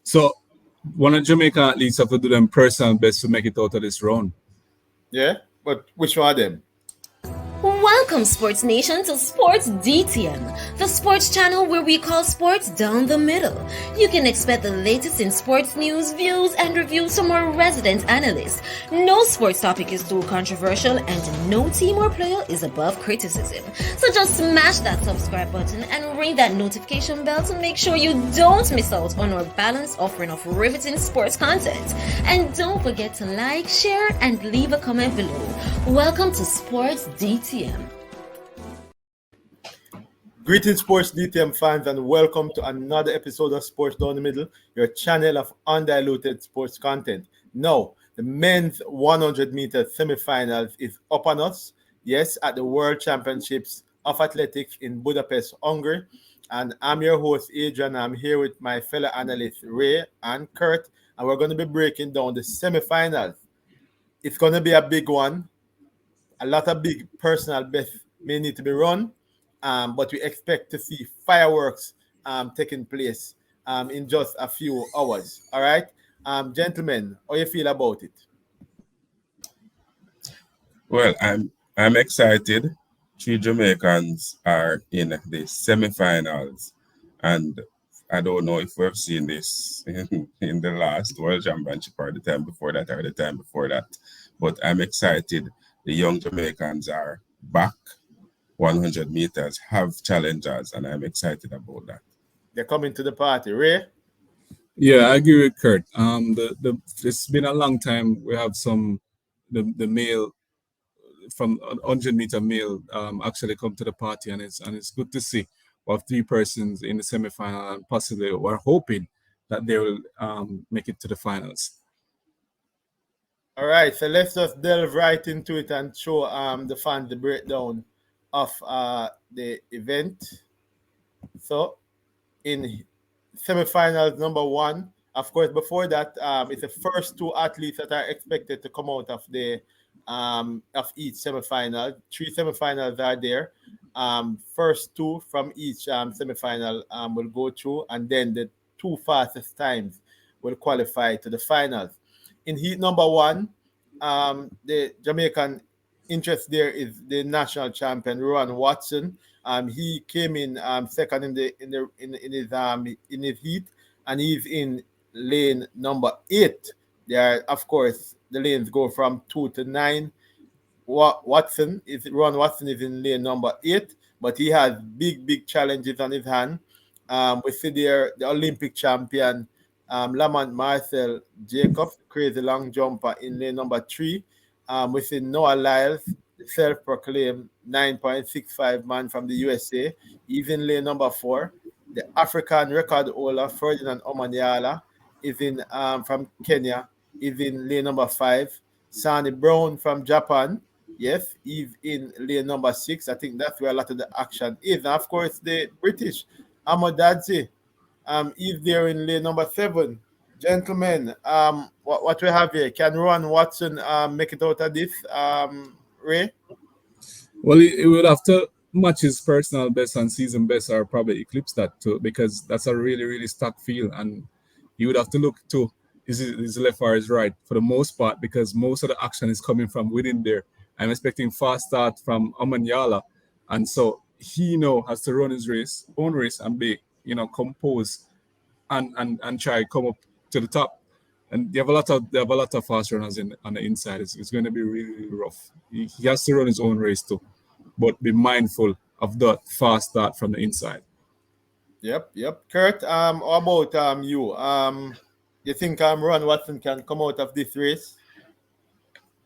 So one of Jamaica athletes have to do them personal best to make it out of this round. Yeah, but which one of them? Welcome, Sports Nation, to Sports DTM, the sports channel where we call sports down the middle. You can expect the latest in sports news, views, and reviews from our resident analysts. No sports topic is too controversial, and no team or player is above criticism. So just smash that subscribe button and ring that notification bell to make sure you don't miss out on our balanced offering of riveting sports content. And don't forget to like, share, and leave a comment below. Welcome to Sports DTM. Greetings, Sports DTM fans, and welcome to another episode of Sports Down the Middle, your channel of undiluted sports content. Now, the men's 100-meter semifinals is up on us. Yes, at the World Championships of Athletics in Budapest, Hungary. And I'm your host, Adrian. I'm here with my fellow analysts, Ray and Kurt, and we're going to be breaking down the semifinals. It's going to be a big one. A lot of big personal bests may need to be run, but we expect to see fireworks taking place in just a few hours. All right, gentlemen, how you feel about it? Well, I'm excited. 3 Jamaicans are in the semifinals, and I don't know if we've seen this in the last World Championship or the time before that, but I'm excited. The young Jamaicans are back. 100 meters have challengers, and I'm excited about that. They're coming to the party, Ray. Yeah, I agree with Kurt. It's been a long time. We have the male from 100-meter male actually come to the party, and it's good to see. We have 3 persons in the semifinal, and possibly we're hoping that they will make it to the finals. All right, so let's just delve right into it and show the fans the breakdown of the event. So, in semifinals number 1, of course, before that, it's the first 2 athletes that are expected to come out of the of each semifinal. 3 semifinals are there. First 2 from each semifinal will go through, and then the 2 fastest times will qualify to the finals. In heat number 1, the Jamaican interest there is the national champion Rowan Watson. He came in second in his heat, and he's in lane number 8. There, of course, the lanes go from 2 to 9. Rowan Watson is in lane number 8, but he has big challenges on his hand. We see there the Olympic champion Lamont Marcel Jacobs, crazy long jumper, in lane number 3. We see Noah Lyles, the self-proclaimed 9.65 man from the USA. He's in lane number 4. The African record holder Ferdinand Omanyala is in from Kenya. Is in lane number 5. Sonny Brown from Japan, yes, he's in lane number 6. I think that's where a lot of the action is. And of course, the British Amodadzie, he's there in lane number 7. Gentlemen, what we have here? Can Rowan Watson make it out of this, Ray? Well, he will have to match his personal best and season best, or probably eclipse that too, because that's a really stacked field, and he would have to look to his left or his right for the most part, because most of the action is coming from within there. I'm expecting fast start from Omanyala, and so he has to run his own race, and be composed and try to come up to the top. And they have a lot of fast runners on the inside. It's going to be really rough. He has to run his own race too, but be mindful of the fast start from the inside. Yep. Kurt, how about you? You think Rowan Watson can come out of this race?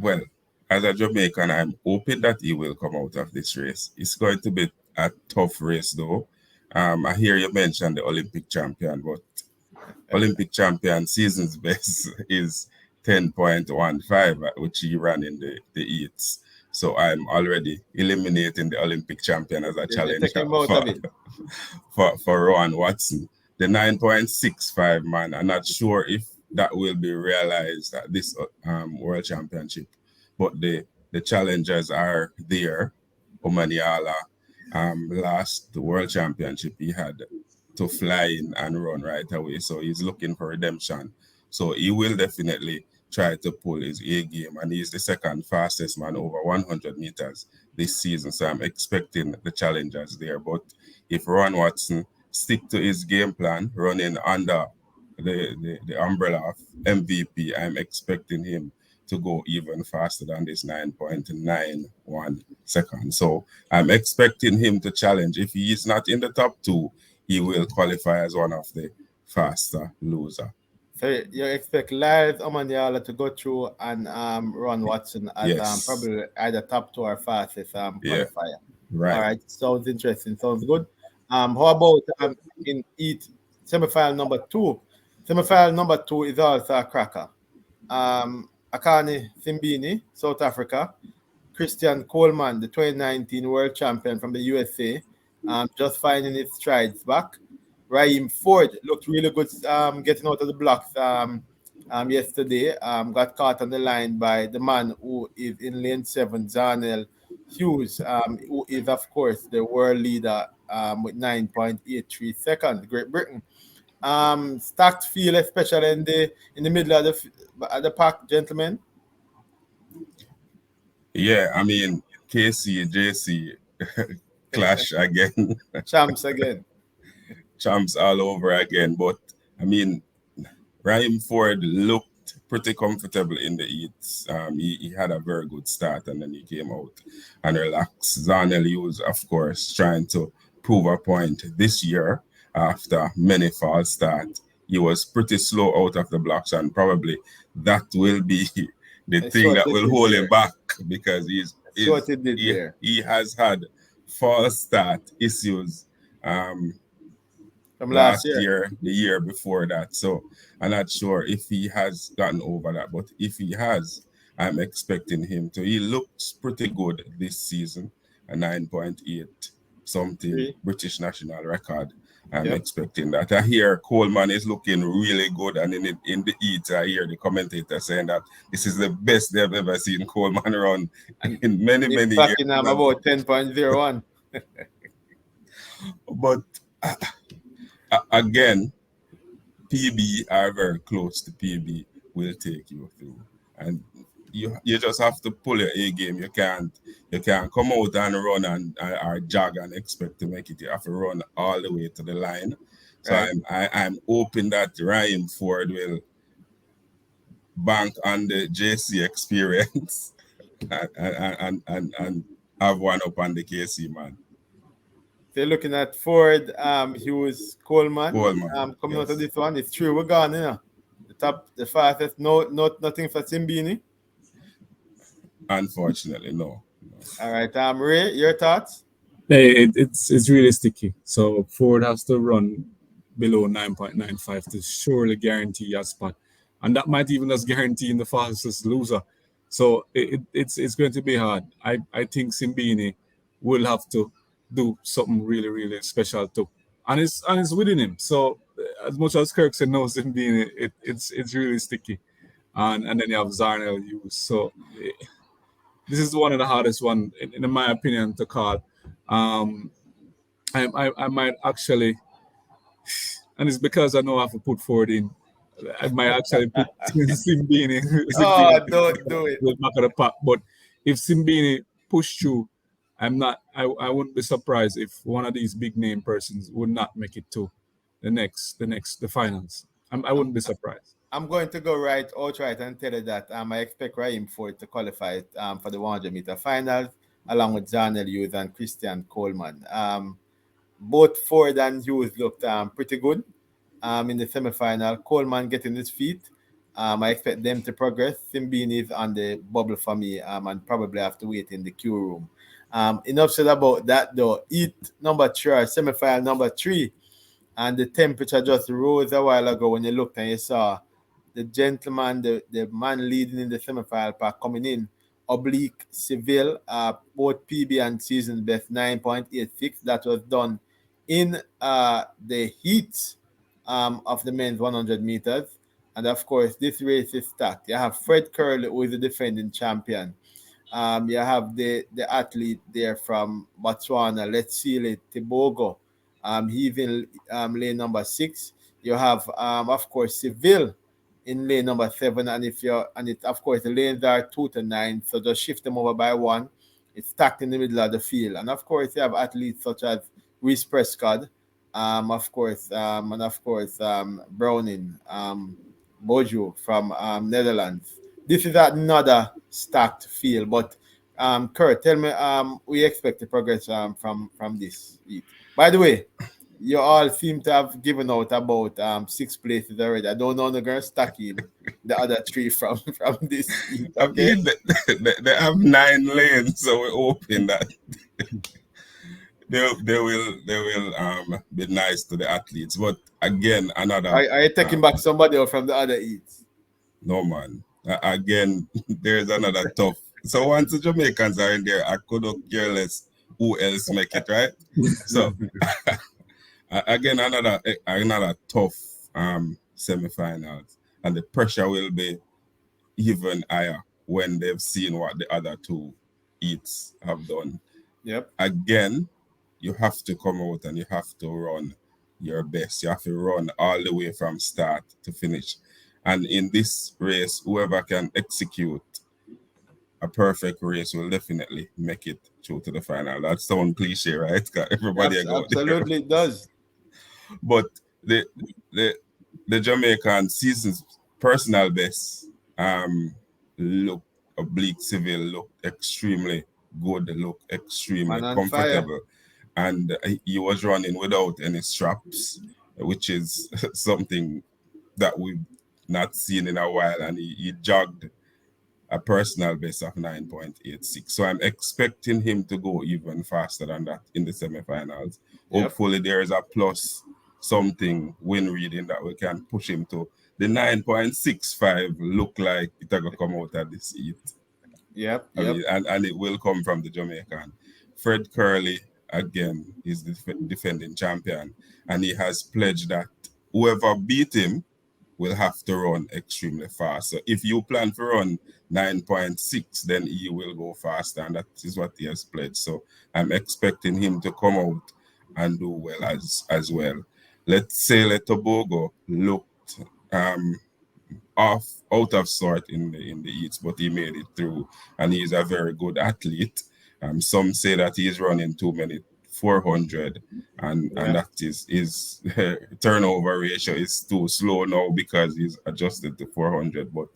Well, as a Jamaican, I'm hoping that he will come out of this race. It's going to be a tough race, though. I hear you mention the Olympic champion, but Olympic champion season's best is 10.15, which he ran in the heats. So I'm already eliminating the Olympic champion as a challenge for Rowan Watson. The 9.65 man, I'm not sure if that will be realized at this World Championship, but the challengers are there. Omanyala, last World Championship, he had to fly in and run right away. So he's looking for redemption. So he will definitely try to pull his A game, and he's the second fastest man over 100 meters this season. So I'm expecting the challengers there. But if Ron Watson stick to his game plan, running under the umbrella of MVP, I'm expecting him to go even faster than this 9.91 seconds. So I'm expecting him to challenge. If he is not in the top two, he will qualify as one of the faster loser. So you expect Lyles Omanyala to go through and Ron Watson as Yes. probably either top two or fastest qualifier. Right. All right, sounds interesting. Sounds good. How about in semifinal number two? Semifinal number two is also a cracker. Akani Simbini, South Africa. Christian Coleman, the 2019 world champion from the USA, just finding his strides back. Raheem Ford looked really good getting out of the blocks yesterday. Got caught on the line by the man who is in lane 7, Zarnell Hughes, who is, of course, the world leader with 9.83 seconds. Great Britain. Stacked field, especially in the middle of the pack, gentlemen. Yeah, I mean, KC and JC clash again. Champs again. Champs all over again. But, I mean, Raheem Ford looked pretty comfortable in the heats. He had a very good start, and then he came out and relaxed. Zarnell Hughes, of course, trying to prove a point this year after many false starts. He was pretty slow out of the blocks, and probably that will be the thing that will hold him back, because he has had false start issues from last year, the year before that. So I'm not sure if he has gotten over that, but if he has, I'm expecting him to. He looks pretty good this season, a 9.8 something British national record. I'm expecting that. I hear Coleman is looking really good, and in the heat, I hear the commentator saying that this is the best they've ever seen Coleman run in many years. About 10.01. But again, PB are very close to PB will take you through, and you just have to pull your A game. You can't come out and run and or jog and expect to make it. You have to run all the way to the line. So I'm hoping that Raheem Ford will bank on the JC experience and have one up on the KC man. They're looking at Ford, Hughes, Coleman. Coming out of this one, it's true. We're gone, you know. The fastest. Nothing for Simbini. Unfortunately, no. All right, Ray, your thoughts? It's really sticky. So Ford has to run below 9.95 to surely guarantee a spot, and that might even just guarantee the fastest loser. So it's going to be hard. I think Simbini will have to do something really, really special too, and it's within him. So as much as Kirk said no, Simbini, it's really sticky, and then you have Zarnell Hughes. So this is one of the hardest one, in my opinion, to call. I might actually, and it's because I know I have to put Ford in. I might actually put Simbini. Don't do it. Back of the pack. But if Simbini push through, I wouldn't be surprised if one of these big name persons would not make it to the finals. I wouldn't be surprised. I'm going to go outright and tell you that I expect Raheem Ford to qualify for the 100-meter finals, along with Zarnell Hughes and Christian Coleman. Both Ford and Hughes looked pretty good in the semifinal. Coleman getting his feet. I expect them to progress. Simbini is on the bubble for me, and probably have to wait in the queue room. Enough said about that, though. Heat number 3, or semifinal number 3, and the temperature just rose a while ago when you looked and you saw the gentleman, the man leading in the semifinal pack coming in. Oblique, Seville, both PB and season best 9.86. That was done in the heat of the men's 100 meters. And of course, this race is stacked. You have Fred Curley, who is the defending champion. You have the athlete there from Botswana, Letsile Tebogo, He's in lane number 6. You have of course Seville in lane number 7, and if you're and it of course the lanes are 2 to 9, so just shift them over by one. It's stacked in the middle of the field, and of course you have athletes such as Reese Prescott, of course, and of course Browning, Bojo from Netherlands. This is another stacked field, but Kurt, tell me, we expect to progress from this heat. By the way, you all seem to have given out about 6 places already. I don't know the girl stacking the other 3 from this heat. I Okay, mean, they have 9 lanes, so we're hoping that they will be nice to the athletes. But again, another are you taking back somebody out from the other heats? no man. Again, there's another tough. So once the Jamaicans are in there, I couldn't care less who else make it, right? So again, another tough semifinals, and the pressure will be even higher when they've seen what the other 2 heats have done. Yep. Again, you have to come out and you have to run your best. You have to run all the way from start to finish. And in this race, whoever can execute a perfect race will definitely make it through to the final. That sounds cliche, right? 'Cause everybody go Absolutely there. it does. But the Jamaican season's personal best look Oblique Seville look extremely good, look extremely Man on fire. comfortable. And he was running without any straps, which is something that we've not seen in a while. And he jogged a personal best of 9.86. So I'm expecting him to go even faster than that in the semifinals. Yep. Hopefully there is a plus something win reading that we can push him to. The 9.65 look like it's going to come out of this heat. Yep. I mean, and it will come from the Jamaican. Fred Curley, again, is the defending champion. And he has pledged that whoever beat him will have to run extremely fast. So if you plan to run 9.6, then he will go faster. And that is what he has pledged. So I'm expecting him to come out and do well as well. Let's say Tobago looked out of sort in the heats, but he made it through, and he's a very good athlete. Some say that he's running too many 400, and that his turnover ratio is too slow now because he's adjusted to 400. But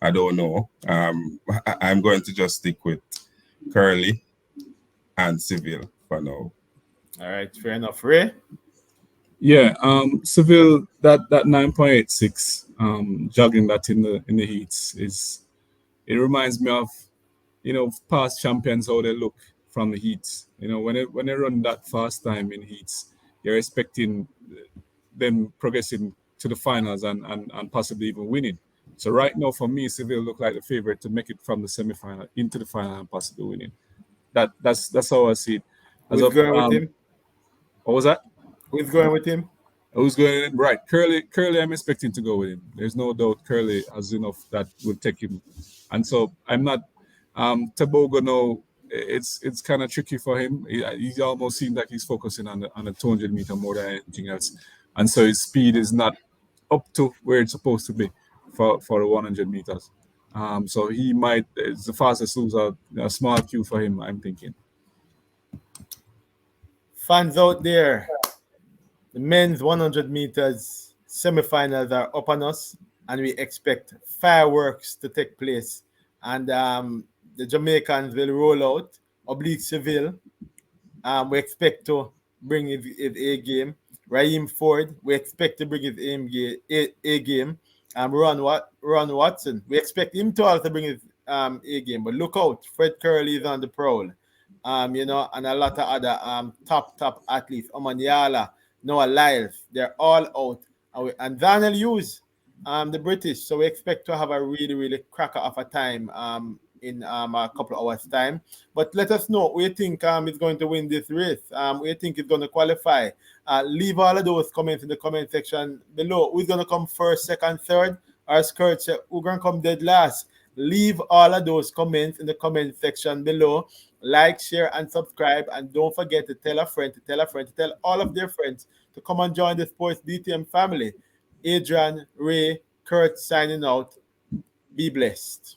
I don't know. I'm going to just stick with Curly and Seville for now. All right, fair enough. Ray? Yeah, Seville, that 9.86, jogging that in the heats it reminds me of, past champions, how they look from the heats. When they run that fast time in heats, you're expecting them progressing to the finals and possibly even winning. So right now, for me, Seville look like the favorite to make it from the semi-final into the final and possibly winning. That's how I see it. Who's going with him? What was that? Who's going with him? Who's going in? Right. Curly, I'm expecting to go with him. There's no doubt Curly has enough that will take him. And so I'm not Tobago now. It's kind of tricky for him. He almost seems like he's focusing on the 200 meter more than anything else. And so his speed is not up to where it's supposed to be for the 100 meters. So he might, it's the fastest loser, a small queue for him, I'm thinking. Fans out there, the men's 100 meters semifinals are up on us, and we expect fireworks to take place. And the Jamaicans will roll out Oblique Seville. We expect to bring his A game. Raheem Ford, we expect to bring his A game. Ron Watson, we expect him to also bring his A game. But look out, Fred Curley is on the prowl. And a lot of other top athletes, Omanyala, Noah Lyles, they're all out. And Daniel Hughes, the British. So we expect to have a really, really cracker of a time in a couple of hours' time. But let us know who you think is going to win this race. Who you think is going to qualify. Leave all of those comments in the comment section below. Who's going to come first, second, third? Or as Kurt said, who's going to come dead last? Leave all of those comments in the comment section below. Like, share, and subscribe. And don't forget to tell a friend, to tell a friend, to tell all of their friends to come and join the Sports DTM family. Adrian, Ray, Kurt signing out. Be blessed.